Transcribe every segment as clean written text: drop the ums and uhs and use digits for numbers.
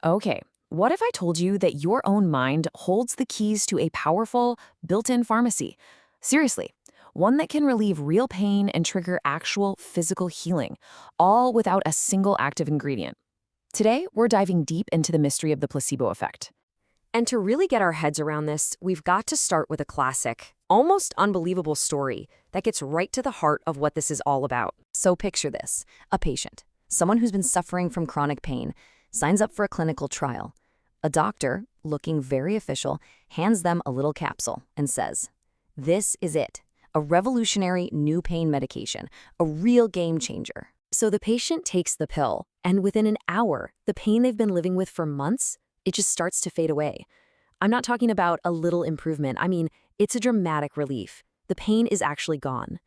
Okay, what if I told you that your own mind holds the keys to a powerful, built-in pharmacy? Seriously, one that can relieve real pain and trigger actual physical healing, all without a single active ingredient. Today, we're diving deep into the mystery of the placebo effect. And to really get our heads around this, we've got to start with a classic, almost unbelievable story that gets right to the heart of what this is all about. So picture this: a patient, someone who's been suffering from chronic pain, signs up for a clinical trial. A doctor, looking very official, hands them a little capsule and says, "This is it, a revolutionary new pain medication, a real game changer." So the patient takes the pill, and within an hour, the pain they've been living with for months, it just starts to fade away. I'm not talking about a little improvement. I mean, it's a dramatic relief. The pain is actually gone.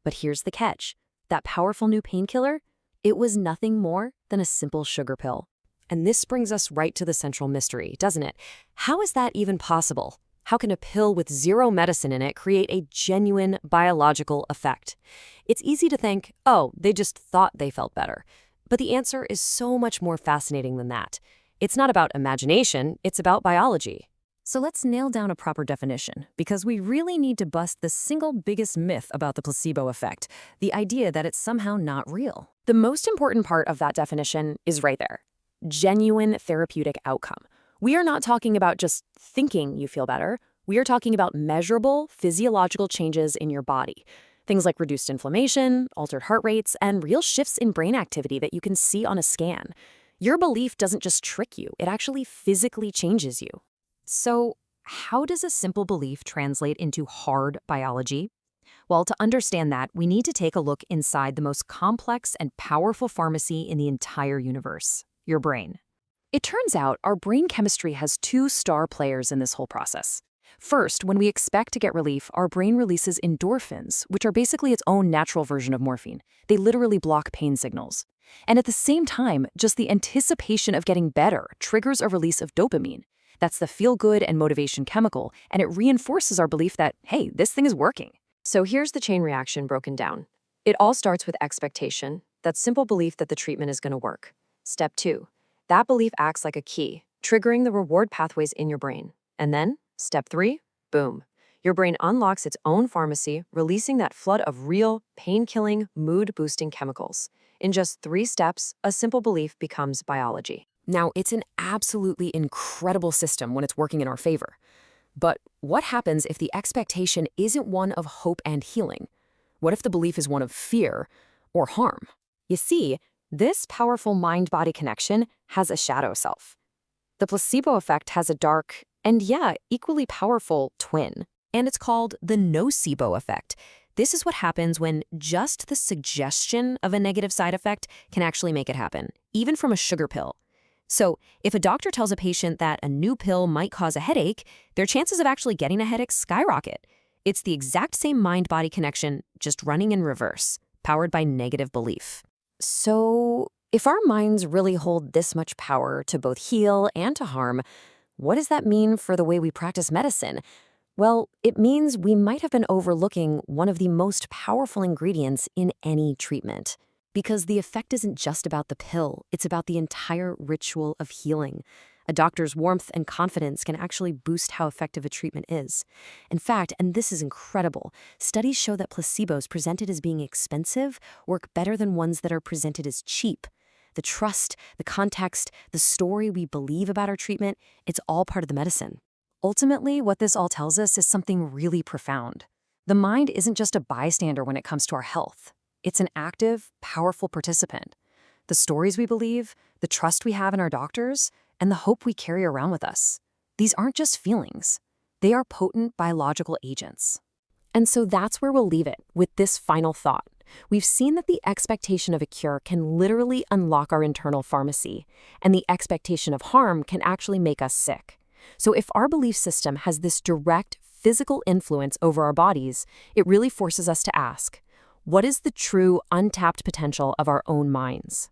But here's the catch. That powerful new painkiller, it was nothing more than a simple sugar pill. And this brings us right to the central mystery, doesn't it? How is that even possible? How can a pill with zero medicine in it create a genuine biological effect? It's easy to think, oh, they just thought they felt better. But the answer is so much more fascinating than that. It's not about imagination, it's about biology. So let's nail down a proper definition, because we really need to bust the single biggest myth about the placebo effect, the idea that it's somehow not real. The most important part of that definition is right there: genuine therapeutic outcome. We are not talking about just thinking you feel better. We are talking about measurable physiological changes in your body. Things like reduced inflammation, altered heart rates, and real shifts in brain activity that you can see on a scan. Your belief doesn't just trick you, it actually physically changes you. So, how does a simple belief translate into hard biology? Well, to understand that, we need to take a look inside the most complex and powerful pharmacy in the entire universe: your brain. It turns out our brain chemistry has two star players in this whole process. First, when we expect to get relief, our brain releases endorphins, which are basically its own natural version of morphine. They literally block pain signals. And at the same time, just the anticipation of getting better triggers a release of dopamine. That's the feel-good and motivation chemical, and it reinforces our belief that, hey, this thing is working. So here's the chain reaction broken down. It all starts with expectation, that simple belief that the treatment is going to work. Step 2. That belief acts like a key, triggering the reward pathways in your brain. And then, step 3, boom. Your brain unlocks its own pharmacy, releasing that flood of real, pain-killing, mood-boosting chemicals. In just 3 steps, a simple belief becomes biology. Now, it's an absolutely incredible system when it's working in our favor. But what happens if the expectation isn't one of hope and healing? What if the belief is one of fear or harm? You see, this powerful mind-body connection has a shadow self. The placebo effect has a dark and, equally powerful twin. And it's called the nocebo effect. This is what happens when just the suggestion of a negative side effect can actually make it happen, even from a sugar pill. So, if a doctor tells a patient that a new pill might cause a headache, their chances of actually getting a headache skyrocket. It's the exact same mind-body connection, just running in reverse, powered by negative belief. So, if our minds really hold this much power to both heal and to harm, what does that mean for the way we practice medicine? Well, it means we might have been overlooking one of the most powerful ingredients in any treatment. Because the effect isn't just about the pill, it's about the entire ritual of healing. A doctor's warmth and confidence can actually boost how effective a treatment is. In fact, and this is incredible, studies show that placebos presented as being expensive work better than ones that are presented as cheap. The trust, the context, the story we believe about our treatment, it's all part of the medicine. Ultimately, what this all tells us is something really profound. The mind isn't just a bystander when it comes to our health. It's an active, powerful participant. The stories we believe, the trust we have in our doctors, and the hope we carry around with us. These aren't just feelings. They are potent biological agents. And so that's where we'll leave it, with this final thought. We've seen that the expectation of a cure can literally unlock our internal pharmacy, and the expectation of harm can actually make us sick. So if our belief system has this direct physical influence over our bodies, it really forces us to ask, what is the true untapped potential of our own minds?